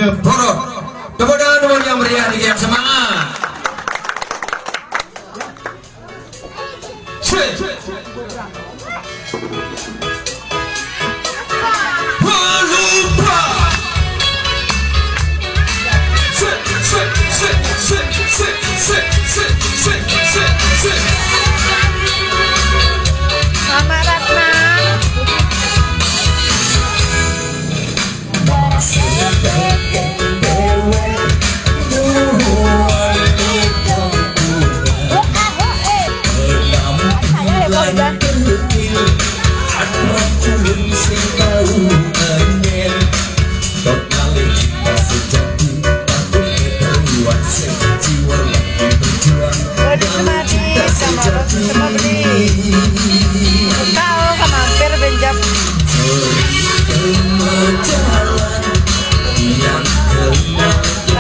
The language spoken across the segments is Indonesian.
Borok. Tepuk tangan yang meriah nih yang semangat. Mama Ratna.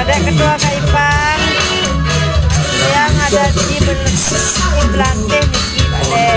Ada ketua Kaipan yang ada di belakang Niki Pade.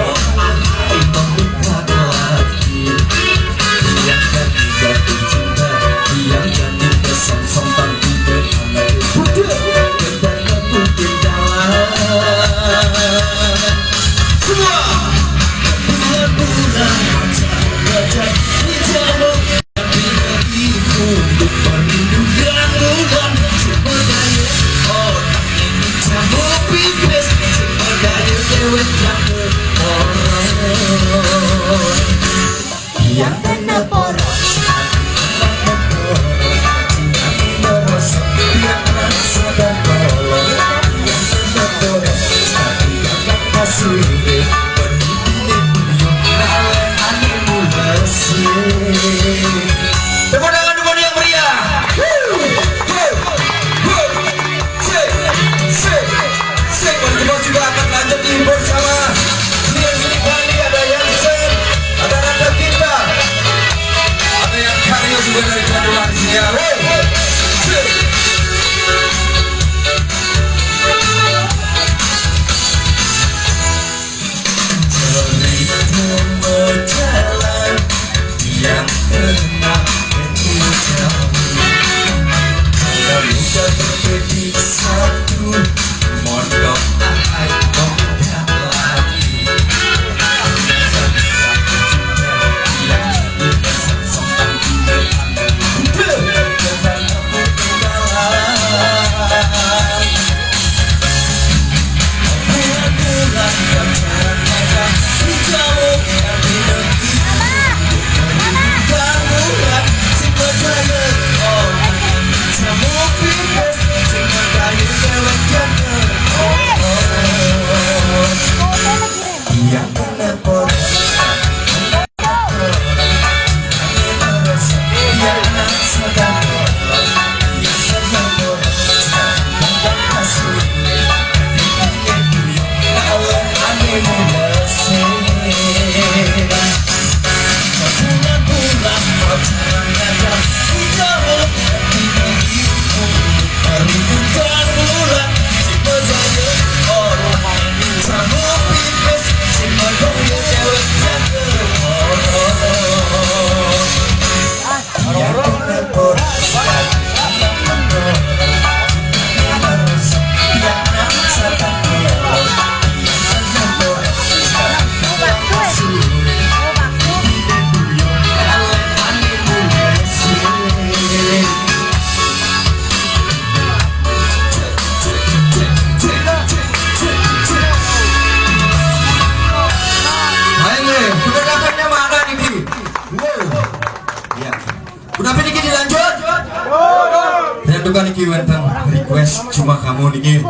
Niki wonten request cuma kamu Niki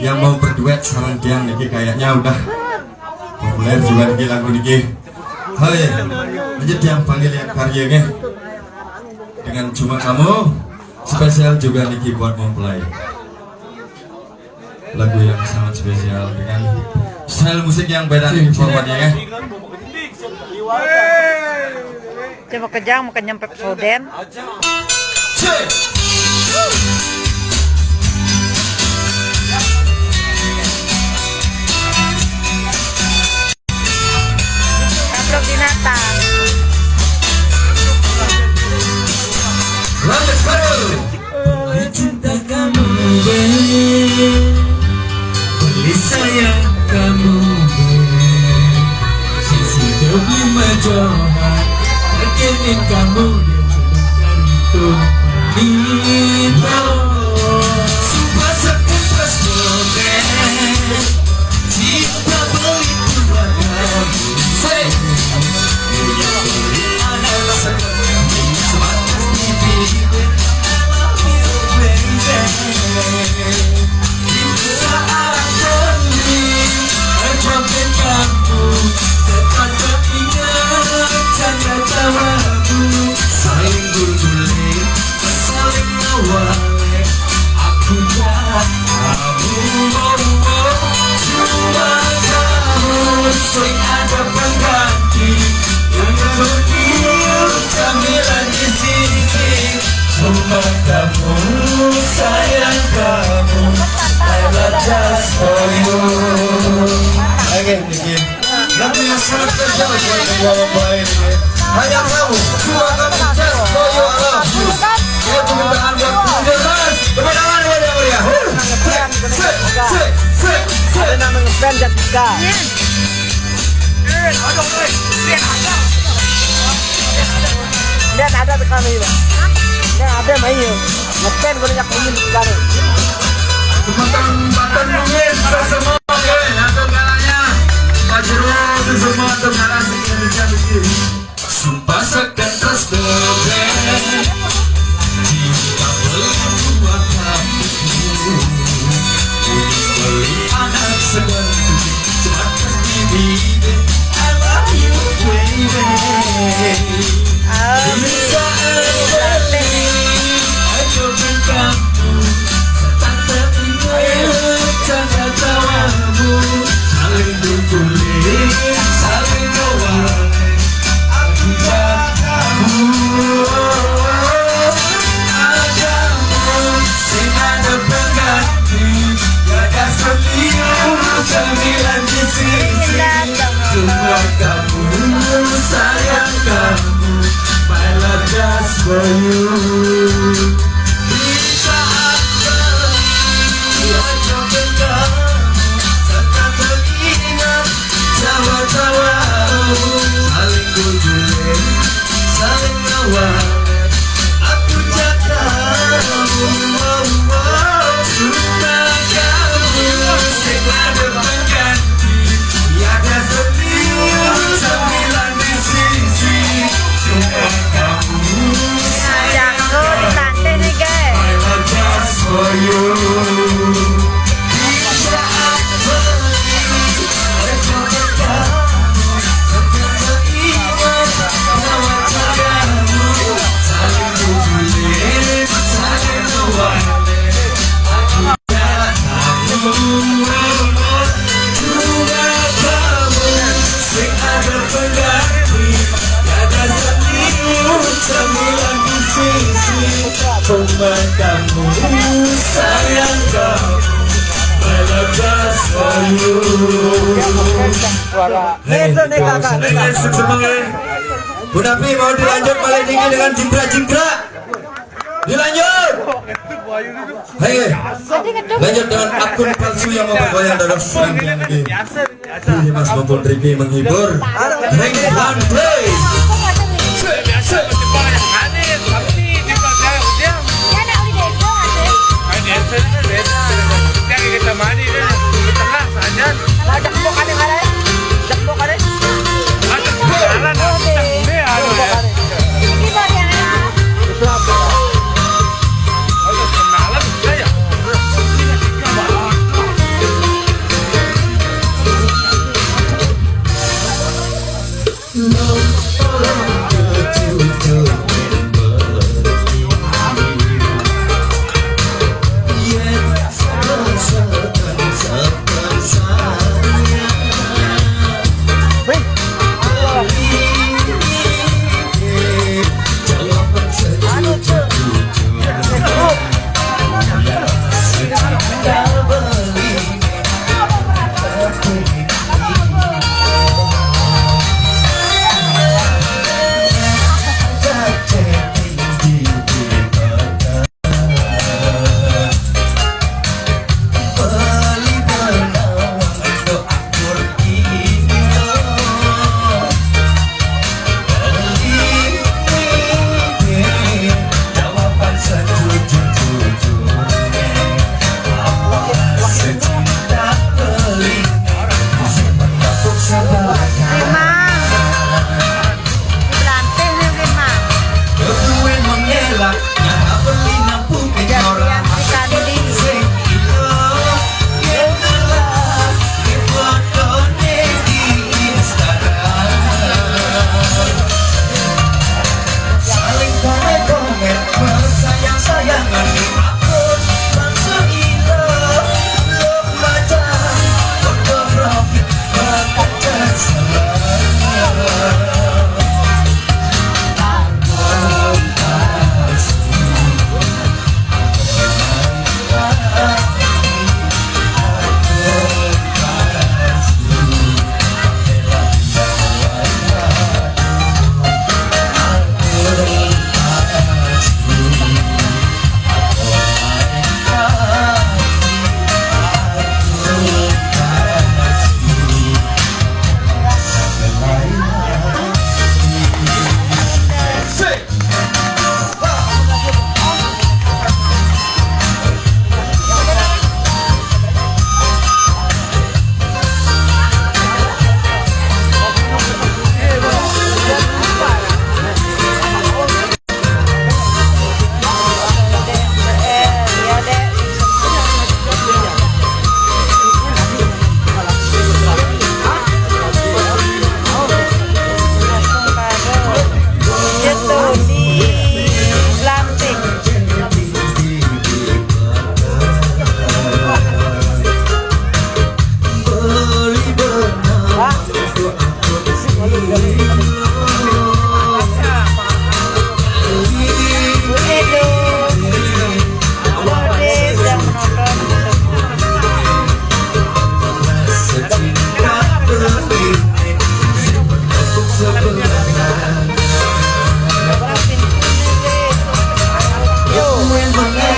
yang mau berduet sarang tiang Niki kayaknya udah populer juga Niki lagu Niki. Oh ya, lanjut yang panggil yang karyanya dengan cuma kamu spesial juga Niki buat mempelai lagu yang sangat spesial dengan style musik yang beda nih formatnya ya. Coba kejang mau nyampe Soden. Amplop binatang. Lanjut baru. sing ada pengganti yang terkiu camilan di sini. Cuma kamu, sayang kamu, I love just for you. Oke, Niki. Lagu yang sangat spesial buat kedua mempelai ini. Hanya kamu, cuma kamu, just for you, I love you. Ya, permintaan buat Demas. Kemenangan buat yang meriah. Ada nama ngeband Jessica. Dan ada di kami, Bang. Dan ada main ngeband banyak main di kami. Teman-teman mungkin semua oke, untuk galanya Pak Jero semua untuk galah sekian begini. Sumpah sekan terus dobel jika belum buat kamu beli anak segan cuma pasti bibi I love you baby. Bisa aja kamu jaga tawamu, saling berkulit, saling mewalai. Aku jagamu, sing ada pengganti, gak setiap camilan di sisi. Cuma kamu, sayang kamu, my love just for you. Saling bergulir, saling ngawal. Aku jagamu, cuma kamu, sing ada pengganti, tiada setiap camilan di sisi. Cuma kamu, sayang kamu, I love just for you. Kamu sayang kamu, I love just for you. Bu Nafi mau dilanjut paling tinggi dengan jingkrak-jingkrak. Dilanjut. Hei, lanjut dengan akun palsu yang mempergoyang dalam serangkaian ini. Mas maupun Riki menghibur. Ring one play. Kita mandi deh, di tengah saja. Ada kok ada.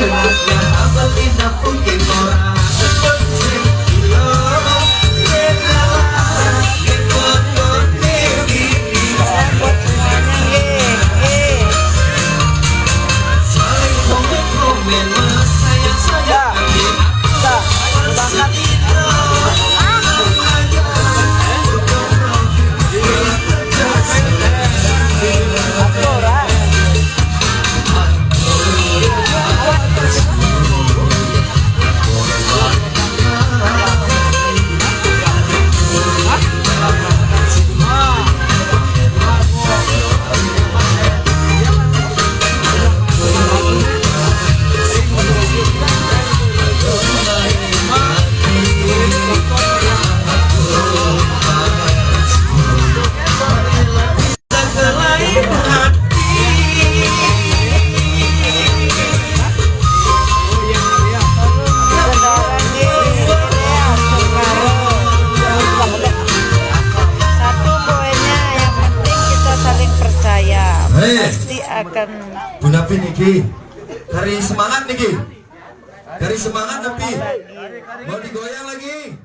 buat semuanya, ye. Satu poinnya yang penting kita saling percaya. Hei. Pasti akan Bu Napi niki, kari semangat niki, kari semangat Napi, mau digoyang lagi.